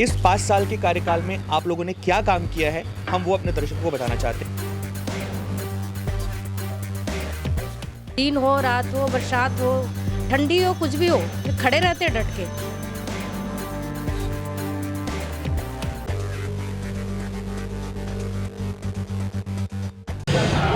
इस 5 साल के कार्यकाल में आप लोगों ने क्या काम किया है, हम वो अपने दर्शकों को बताना चाहते हैं। दिन हो, रात हो, बरसात हो, ठंडी हो, कुछ भी हो, खड़े रहते हैं डट के।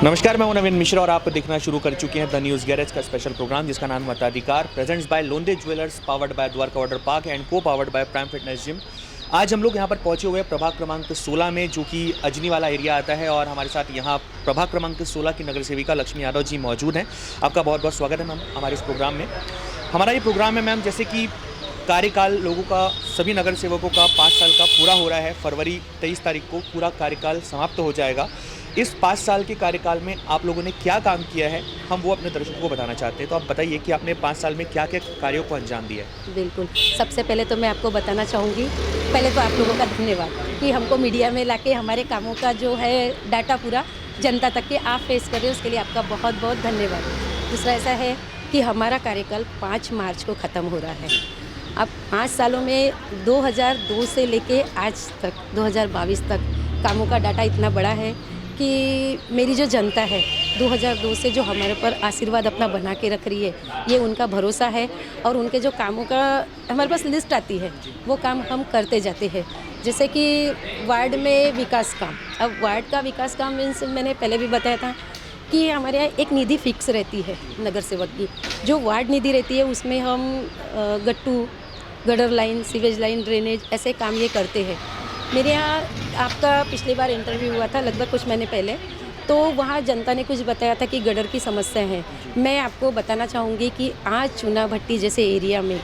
नमस्कार, मैं हूं नवीन मिश्रा और आप देखना शुरू कर चुके हैं द न्यूज़ गैरेज का स्पेशल प्रोग्राम जिसका नाम मताधिकार presents by Londe jewellers, powered by Dwarka water park and co powered by prime fitness gym. आज हम लोग यहां पर पहुंचे हुए हैं प्रभाग क्रमांक 16 में, जो कि अजनी वाला एरिया आता है, और हमारे साथ यहां प्रभाग क्रमांक 16 की नगर सेविका लक्ष्मी यादव जी मौजूद हैं। आपका बहुत बहुत स्वागत है मैम हमारे इस प्रोग्राम में। हमारा ये प्रोग्राम है मैम, जैसे कि कार्यकाल लोगों का, सभी नगर सेवकों का 5 साल का पूरा हो रहा है। फरवरी 23 तारीख को पूरा कार्यकाल समाप्त हो जाएगा। इस 5 साल के कार्यकाल में आप लोगों ने क्या काम किया है, हम वो अपने दर्शकों को बताना चाहते हैं। तो आप बताइए कि आपने 5 साल में क्या क्या कार्यों को अंजाम दिया है। बिल्कुल, सबसे पहले तो मैं आपको बताना चाहूँगी, पहले तो आप लोगों का धन्यवाद कि हमको मीडिया में लाके हमारे कामों का जो है डाटा पूरा जनता तक के आप फेस कर रहे हो, उसके लिए आपका बहुत बहुत धन्यवाद। दूसरा ऐसा है कि हमारा कार्यकाल 5 मार्च को ख़त्म हो रहा है। अब 5 सालों में 2002 से लेके आज तक 2022 तक कामों का डाटा इतना बड़ा है कि मेरी जो जनता है 2002 से जो हमारे पर आशीर्वाद अपना बना के रख रही है, ये उनका भरोसा है। और उनके जो कामों का हमारे पास लिस्ट आती है, वो काम हम करते जाते हैं। जैसे कि वार्ड में विकास काम, अब वार्ड का विकास काम मीन्स मैंने पहले भी बताया था कि हमारे यहाँ एक निधि फिक्स रहती है नगर सेवक की। जो वार्ड निधि रहती है उसमें हम गट्टू, gutter line, sewage line, drainage, ऐसे काम ये करते हैं। मेरे यहाँ आपका पिछली बार इंटरव्यू हुआ था लगभग कुछ महीने पहले, तो वहाँ जनता ने कुछ बताया था कि गटर की समस्या है। मैं आपको बताना चाहूँगी कि आज चूना भट्टी जैसे एरिया में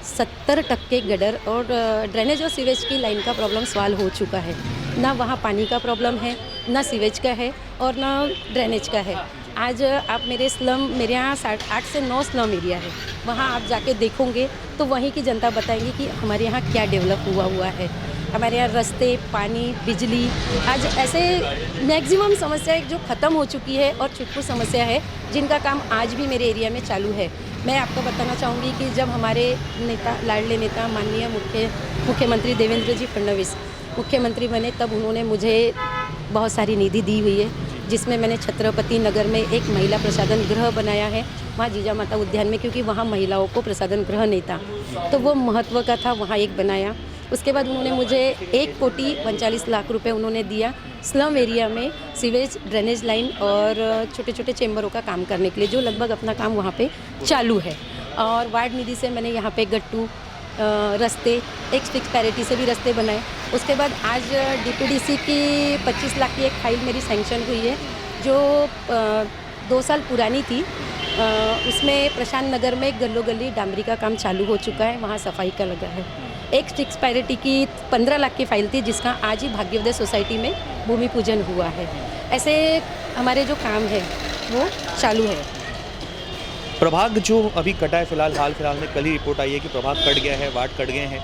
70% गटर और ड्रेनेज और सीवेज की लाइन का प्रॉब्लम सॉल्व हो चुका है। ना वहाँ पानी का प्रॉब्लम है, ना सीवेज का है और ना ड्रेनेज का है। आज आप मेरे यहाँ 8 से 9 स्लम एरिया है, वहाँ आप जाके देखोगे तो वहीं की जनता बताएंगी कि हमारे यहाँ क्या डेवलप हुआ है। हमारे यहाँ रास्ते, पानी, बिजली, आज ऐसे मैक्सिमम समस्याएं जो ख़त्म हो चुकी है और छुटपुट समस्या है जिनका काम आज भी मेरे एरिया में चालू है। मैं आपको बताना चाहूँगी कि जब हमारे नेता, लाडले नेता माननीय मुख्यमंत्री देवेंद्र जी फडणवीस मुख्यमंत्री बने, तब उन्होंने मुझे बहुत सारी निधि दी हुई है, जिसमें मैंने छत्रपति नगर में एक महिला प्रसाधन गृह बनाया है, वहाँ जीजा माता उद्यान में, क्योंकि वहाँ महिलाओं को प्रसाधन गृह नहीं था, तो वो महत्व का था, वहाँ एक बनाया। उसके बाद उन्होंने मुझे 1 कोटि 39 लाख रुपए उन्होंने दिया स्लम एरिया में सीवेज, ड्रेनेज लाइन और छोटे छोटे चेंबरों का काम करने के लिए, जो लगभग अपना काम वहाँ पे चालू है। और वार्ड निधि से मैंने यहाँ पे गट्टू, रास्ते, एक फिक्स पैरिटी से भी रास्ते बनाए। उसके बाद आज डीपीडीसी की 25 लाख की एक फाइल मेरी सैंक्शन हुई है, जो 2 साल पुरानी थी। उसमें प्रशांत नगर में गल्लो गली डामरी का काम चालू हो चुका है, वहाँ सफाई का लगा है। एक फिक्स पैरिटी की 15 लाख की फाइल थी, जिसका आज ही भाग्योदय सोसाइटी में भूमि पूजन हुआ है। ऐसे हमारे जो काम है वो चालू है। प्रभाग जो अभी कटा है फिलहाल, हाल फिलहाल में कल ही रिपोर्ट आई है कि प्रभाग कट गया है, वार्ड कट गए हैं,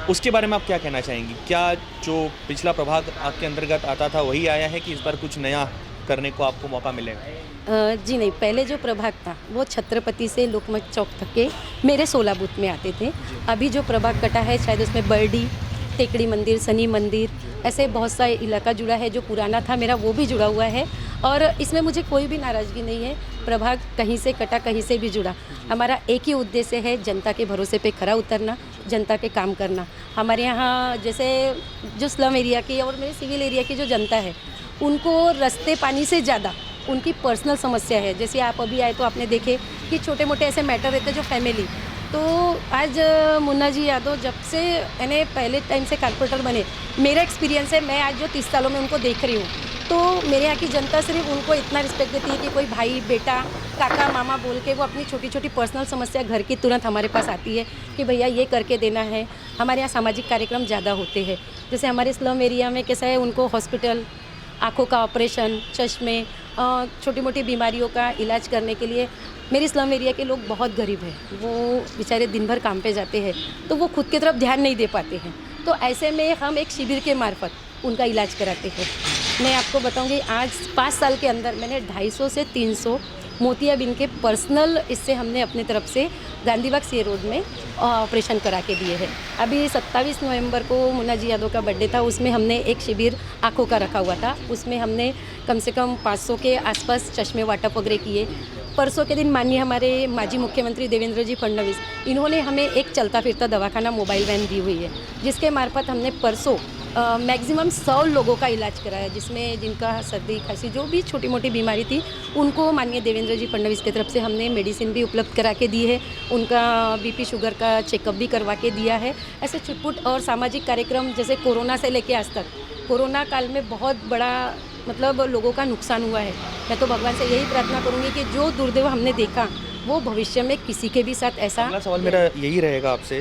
उसके बारे में आप क्या कहना चाहेंगी? क्या जो पिछला प्रभाग आपके अंतर्गत आता था वही आया है कि इस बार कुछ नया करने को आपको मौका मिलेगा? जी नहीं, पहले जो प्रभाग था वो छत्रपति से लोकमत चौक तक के मेरे 16 बूथ में आते थे। अभी जो प्रभाग कटा है शायद उसमें बर्डी, टेकड़ी मंदिर, शनि मंदिर, ऐसे बहुत सा इलाका जुड़ा है। जो पुराना था मेरा वो भी जुड़ा हुआ है, और इसमें मुझे कोई भी नाराज़गी नहीं है। प्रभाग कहीं से कटा, कहीं से भी जुड़ा, हमारा एक ही उद्देश्य है, जनता के भरोसे पे खरा उतरना, जनता के काम करना। हमारे यहाँ जैसे जो स्लम एरिया की और मेरे सिविल एरिया की जो जनता है, उनको रास्ते, पानी से ज़्यादा उनकी पर्सनल समस्या है। जैसे आप अभी आए तो आपने देखे कि छोटे मोटे ऐसे मैटर रहते हैं जो फैमिली, तो आज मुन्ना जी यादव जब से यानी पहले टाइम से कारपोरेटर बने, मेरा एक्सपीरियंस है, मैं आज जो 30 सालों में उनको देख रही हूँ, तो मेरे यहाँ की जनता सिर्फ उनको इतना रिस्पेक्ट देती है कि कोई भाई, बेटा, काका, मामा बोल के वो अपनी छोटी छोटी पर्सनल समस्या घर की तुरंत हमारे पास आती है कि भैया ये करके देना है। हमारे यहाँ सामाजिक कार्यक्रम ज़्यादा होते हैं। जैसे हमारे स्लम एरिया में कैसा है, उनको हॉस्पिटल, आँखों का ऑपरेशन, चश्मे, छोटी मोटी बीमारियों का इलाज करने के लिए मेरे स्लम एरिया के लोग बहुत गरीब हैं, वो बेचारे दिन भर काम पे जाते हैं, तो वो खुद की तरफ ध्यान नहीं दे पाते हैं। तो ऐसे में हम एक शिविर के मार्फत उनका इलाज कराते हैं। मैं आपको बताऊंगी, आज 5 साल के अंदर मैंने 250 से 300 मोतियाबिंद के पर्सनल इससे हमने अपनी तरफ से गांधीबाग सी रोड में ऑपरेशन करा के दिए हैं। अभी 27 नवंबर को मुन्ना जी यादव का बर्थडे था, उसमें हमने एक शिविर आँखों का रखा हुआ था। उसमें हमने कम से कम 500 के आसपास चश्मे वाटप वगैरह किए। परसों के दिन माननीय हमारे माजी मुख्यमंत्री देवेंद्र जी फडणवीस, इन्होंने हमें एक चलता फिरता दवाखाना मोबाइल वैन दी हुई है, जिसके मार्फत हमने परसों मैक्सिमम 100 लोगों का इलाज कराया, जिसमें जिनका सर्दी खांसी जो भी छोटी मोटी बीमारी थी उनको माननीय देवेंद्र जी फडणवीस की तरफ से हमने मेडिसिन भी उपलब्ध करा के दी है। उनका बीपी शुगर का चेकअप भी करवा के दिया है। ऐसे छुटपुट और सामाजिक कार्यक्रम जैसे कोरोना से लेके आज तक, कोरोना काल में बहुत बड़ा मतलब लोगों का नुकसान हुआ है। मैं तो भगवान से यही प्रार्थना करूँगी कि जो दुर्दैव हमने देखा वो भविष्य में किसी के भी साथ ऐसा। अगला सवाल मेरा यही रहेगा आपसे,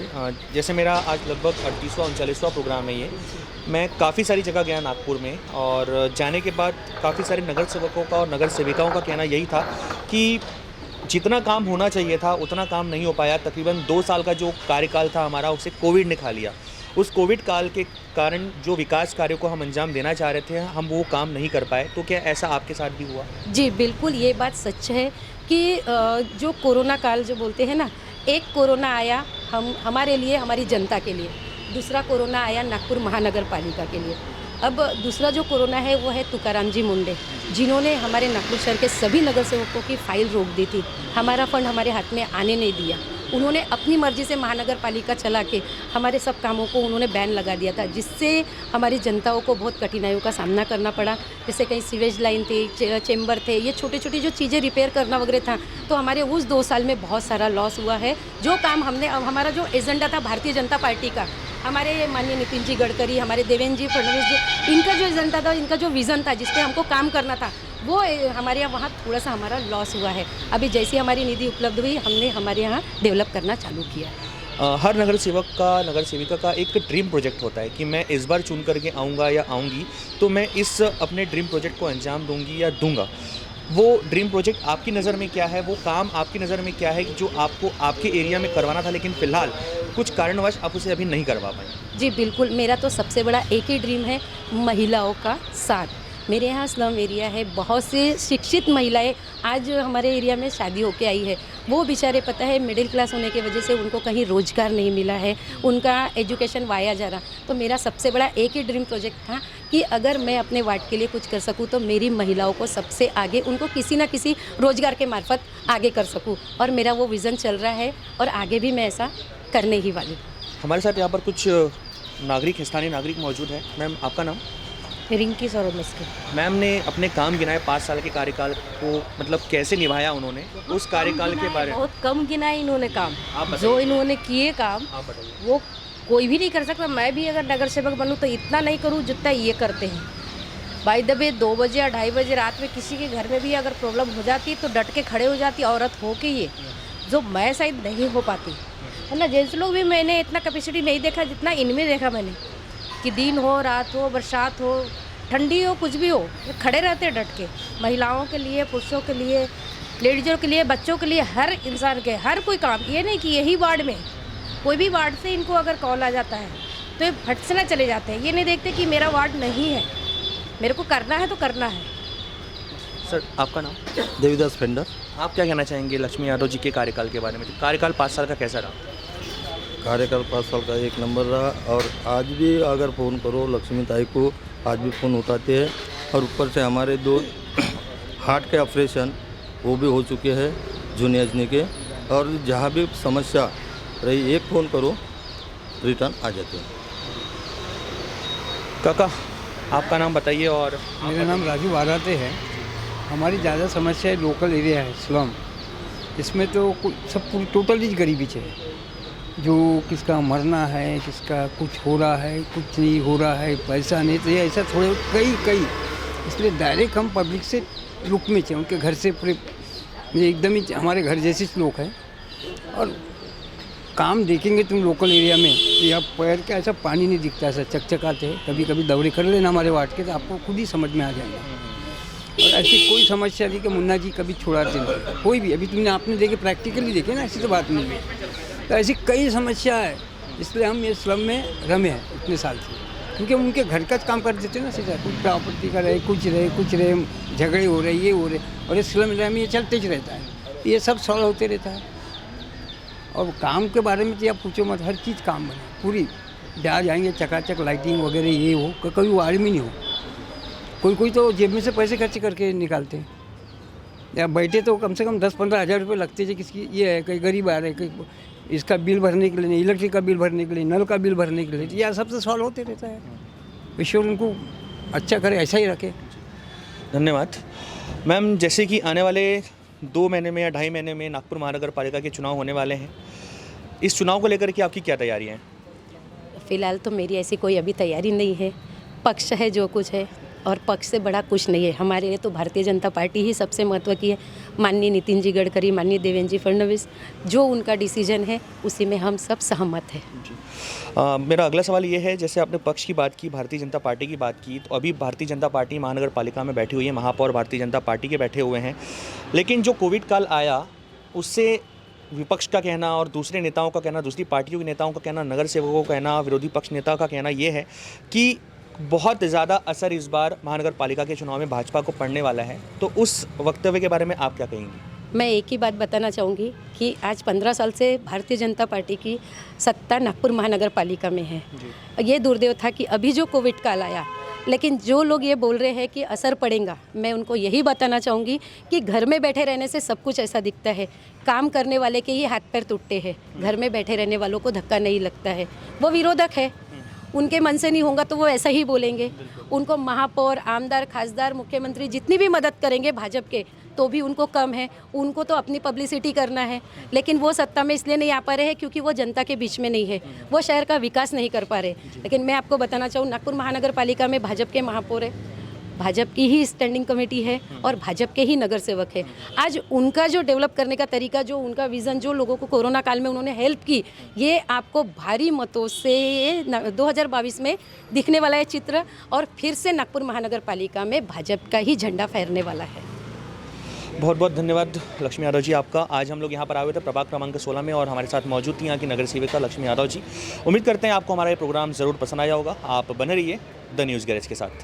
जैसे मेरा आज लगभग 38वां 39वां प्रोग्राम है ये, मैं काफ़ी सारी जगह गया नागपुर में, और जाने के बाद काफ़ी सारे नगर सेवकों का और नगर सेविकाओं का कहना यही था कि जितना काम होना चाहिए था उतना काम नहीं हो पाया। तकरीबन 2 साल का जो कार्यकाल था हमारा, उसे कोविड ने खा लिया। उस कोविड काल के कारण जो विकास कार्यों को हम अंजाम देना चाह रहे थे, हम वो काम नहीं कर पाए। तो क्या ऐसा आपके साथ भी हुआ? जी बिल्कुल, ये बात सच है कि जो कोरोना काल जो बोलते हैं ना, एक कोरोना आया हमारे लिए, हमारी जनता के लिए, दूसरा कोरोना आया नागपुर महानगर पालिका के लिए। अब दूसरा जो कोरोना है वो है तुकाराम जी मुंडे, जिन्होंने हमारे नागपुर शहर के सभी नगर सेवकों की फाइल रोक दी थी, हमारा फंड हमारे हाथ में आने नहीं दिया। उन्होंने अपनी मर्जी से महानगर पालिका चला के हमारे सब कामों को उन्होंने बैन लगा दिया था, जिससे हमारी जनताओं को बहुत कठिनाइयों का सामना करना पड़ा। जैसे कहीं सीवेज लाइन थी, चेंबर थे, ये छोटी छोटी जो चीज़ें रिपेयर करना वगैरह था, तो हमारे उस 2 साल में बहुत सारा लॉस हुआ है। जो काम हमने, अब हमारा जो एजेंडा था भारतीय जनता पार्टी का, हमारे माननीय नितिन जी गडकरी, हमारे देवेंद्र जी फडणवीस जी, इनका जो एजेंडा था, इनका जो विज़न था, जिस पे हमको काम करना था, वो हमारे यहाँ वहाँ थोड़ा सा हमारा लॉस हुआ है। अभी जैसी हमारी निधि उपलब्ध हुई, हमने हमारे यहाँ डेवलप करना चालू किया। हर नगर सेवक का, नगर सेविका का एक ड्रीम प्रोजेक्ट होता है कि मैं इस बार चुन करके आऊँगा या आऊँगी तो मैं इस अपने ड्रीम प्रोजेक्ट को अंजाम दूँगी या दूँगा। वो ड्रीम प्रोजेक्ट आपकी नज़र में क्या है? वो काम आपकी नज़र में क्या है जो आपको आपके एरिया में करवाना था, लेकिन फ़िलहाल कुछ कारणवश आप उसे अभी नहीं करवा पाए? जी बिल्कुल, मेरा तो सबसे बड़ा एक ही ड्रीम है, महिलाओं का साथ। मेरे यहाँ स्लम एरिया है, बहुत से शिक्षित महिलाएं आज हमारे एरिया में शादी होके आई है। वो बेचारे, पता है, मिडिल क्लास होने की वजह से उनको कहीं रोज़गार नहीं मिला है, उनका एजुकेशन वाया जा रहा। तो मेरा सबसे बड़ा एक ही ड्रीम प्रोजेक्ट था कि अगर मैं अपने वार्ड के लिए कुछ कर सकूं तो मेरी महिलाओं को सबसे आगे, उनको किसी ना किसी रोज़गार के मार्फत आगे कर सकूं, और मेरा वो विज़न चल रहा है और आगे भी मैं ऐसा करने ही वाली। हमारे साथ यहाँ पर कुछ नागरिक, स्थानीय नागरिक मौजूद है। मैम, आपका नाम? रिंकी सौरभ मस्कर। मैम ने अपने काम गिनाए 5 साल के कार्यकाल को, मतलब कैसे निभाया उन्होंने, उस कार्यकाल के बारे में? बहुत कम गिनाए इन्होंने काम, आप बताइए। जो इन्होंने किए काम आप बताइए। वो कोई भी नहीं कर सकता। मैं भी अगर नगर सेवक बनूँ तो इतना नहीं करूँ जितना ये करते हैं। बाय द वे 2 बजे या 2:30 बजे रात में किसी के घर में भी अगर प्रॉब्लम हो जाती तो डट के खड़े हो जाती औरत हो के, ये जो मैं शायद नहीं हो पाती है ना। जेंट्स लोग भी मैंने इतना कैपेसिटी नहीं देखा जितना इनमें देखा मैंने, कि दिन हो, रात हो, बरसात हो, ठंडी हो, कुछ भी हो, ये खड़े रहते हैं डट के, महिलाओं के लिए, पुरुषों के लिए, लेडीज़ों के लिए, बच्चों के लिए, हर इंसान के हर कोई काम। ये नहीं कि यही वार्ड में, कोई भी वार्ड से इनको अगर कॉल आ जाता है तो ये फट से ना चले जाते हैं। ये नहीं देखते कि मेरा वार्ड नहीं है, मेरे को करना है तो करना है। सर, आपका नाम? देवीदास फेंडर। आप क्या कहना चाहेंगे लक्ष्मी यादव जी के कार्यकाल के बारे में? कार्यकाल 5 साल का कैसा रहा? कार्यकाल 5 साल का एक नंबर रहा, और आज भी अगर फ़ोन करो लक्ष्मी ताई को, आज भी फ़ोन उठाते हैं। और ऊपर से हमारे 2 हार्ट के ऑपरेशन वो भी हो चुके हैं जूनियर अजनी के, और जहाँ भी समस्या रही एक फ़ोन करो रिटर्न आ जाते हैं। काका, आपका नाम बताइए। और मेरा नाम राजू वाराते है। हमारी ज़्यादा समस्या है लोकल एरिया है, स्लम। इसमें तो सब टोटली गरीबी है, जो किसका मरना है, किसका कुछ हो रहा है, कुछ नहीं हो रहा है, पैसा नहीं, तो ये ऐसा थोड़े कई इसलिए डायरेक्ट हम पब्लिक से रुक में चाहिए, उनके घर से पूरे एकदम ही हमारे घर जैसे लोग हैं। और काम देखेंगे तुम लोकल एरिया में तो यहाँ पैर का ऐसा पानी नहीं दिखता, ऐसा चकचकाते हैं। कभी कभी दौरे कर लेना हमारे वार्ड के, तो आपको खुद ही समझ में आ जाएगा। और ऐसी कोई समस्या नहीं कि मुन्ना जी कभी छोड़ाते नहीं, कोई भी। अभी तुमने आपने देखे, प्रैक्टिकली देखे ना, ऐसी तो बात नहीं है। तो ऐसी कई समस्या है, इसलिए हम ये स्लम में रमे हैं इतने साल से। क्योंकि उनके घर का काम कर देते हैं ना सीधा, कुछ प्रॉपर्टी का रहे, कुछ रहे, झगड़े हो रहे, ये हो रहे, और ये स्लम एरिया में ये चलते ही रहता है, ये सब सॉल्व होते रहता है। और काम के बारे में तो आप पूछो मत, हर चीज़ काम बने पूरी, जहाँ जाएंगे चकाचक लाइटिंग वगैरह ये हो, कभी वो आदमी नहीं हो, कोई तो जेब में से पैसे खर्च करके निकालते हैं, या बैठे तो कम से कम 10-15 हज़ार रुपये लगते हैं। किसकी ये है, कहीं गरीब आ रहे, कहीं इसका बिल भरने के लिए, इलेक्ट्रिक का बिल भरने के लिए, नल का बिल भरने के लिए, यह सब से सॉल्व होते रहता है। ईश्वर उनको अच्छा करे, ऐसा ही रखे। धन्यवाद मैम। जैसे कि आने वाले 2 महीने में या 2.5 महीने में नागपुर महानगर पालिका के चुनाव होने वाले हैं, इस चुनाव को लेकर के आपकी क्या तैयारी है? फ़िलहाल तो मेरी ऐसी कोई अभी तैयारी नहीं है, पक्ष है जो कुछ है, और पक्ष से बड़ा कुछ नहीं है। हमारे लिए तो भारतीय जनता पार्टी ही सबसे महत्व की है। माननीय नितिन जी गडकरी, माननीय देवेंद्र जी फडणवीस, जो उनका डिसीजन है उसी में हम सब सहमत हैं। मेरा अगला सवाल ये है, जैसे आपने पक्ष की बात की, भारतीय जनता पार्टी की बात की, तो अभी भारतीय जनता पार्टी महानगर पालिका में बैठी हुई है, महापौर भारतीय जनता पार्टी के बैठे हुए हैं, लेकिन जो कोविड काल आया उससे विपक्ष का कहना और दूसरे नेताओं का कहना, दूसरी पार्टियों के नेताओं का कहना, नगर सेवकों का कहना, विरोधी पक्ष नेता का कहना ये है कि बहुत ज़्यादा असर इस बार महानगर पालिका के चुनाव में भाजपा को पड़ने वाला है। तो उस वक्तव्य के बारे में आप क्या कहेंगी? मैं एक ही बात बताना चाहूँगी कि आज 15 साल से भारतीय जनता पार्टी की सत्ता नागपुर महानगर पालिका में है। ये दुर्दैव था कि अभी जो कोविड काल आया, लेकिन जो लोग ये बोल रहे हैं कि असर पड़ेगा, मैं उनको यही बताना चाहूँगी कि घर में बैठे रहने से सब कुछ ऐसा दिखता है। काम करने वाले के ही हाथ पैर टूटते हैं, घर में बैठे रहने वालों को धक्का नहीं लगता है। वो विरोधक है, उनके मन से नहीं होगा तो वो ऐसा ही बोलेंगे। उनको महापौर, आमदार, खासदार, मुख्यमंत्री जितनी भी मदद करेंगे भाजपा के, तो भी उनको कम है। उनको तो अपनी पब्लिसिटी करना है, लेकिन वो सत्ता में इसलिए नहीं आ पा रहे हैं क्योंकि वो जनता के बीच में नहीं है, वो शहर का विकास नहीं कर पा रहे। लेकिन मैं आपको बताना चाहूँ, नागपुर महानगर पालिका में भाजपा के महापौर है, भाजपा की ही स्टैंडिंग कमेटी है और भाजपा के ही नगर सेवक है। आज उनका जो डेवलप करने का तरीका, जो उनका विज़न, जो लोगों को कोरोना काल में उन्होंने हेल्प की, ये आपको भारी मतों से 2022 में दिखने वाला है चित्र, और फिर से नागपुर महानगर पालिका में भाजपा का ही झंडा फहरने वाला है। बहुत बहुत धन्यवाद लक्ष्मी यादव जी आपका। आज हम लोग यहाँ पर आए हुए थे प्रभाग क्रमांक 16 में, और हमारे साथ मौजूद थी यहाँ की नगर सेविका लक्ष्मी यादव जी। उम्मीद करते हैं आपको हमारा ये प्रोग्राम ज़रूर पसंद आया होगा। आप बने रहिए द न्यूज़ गैरेज के साथ।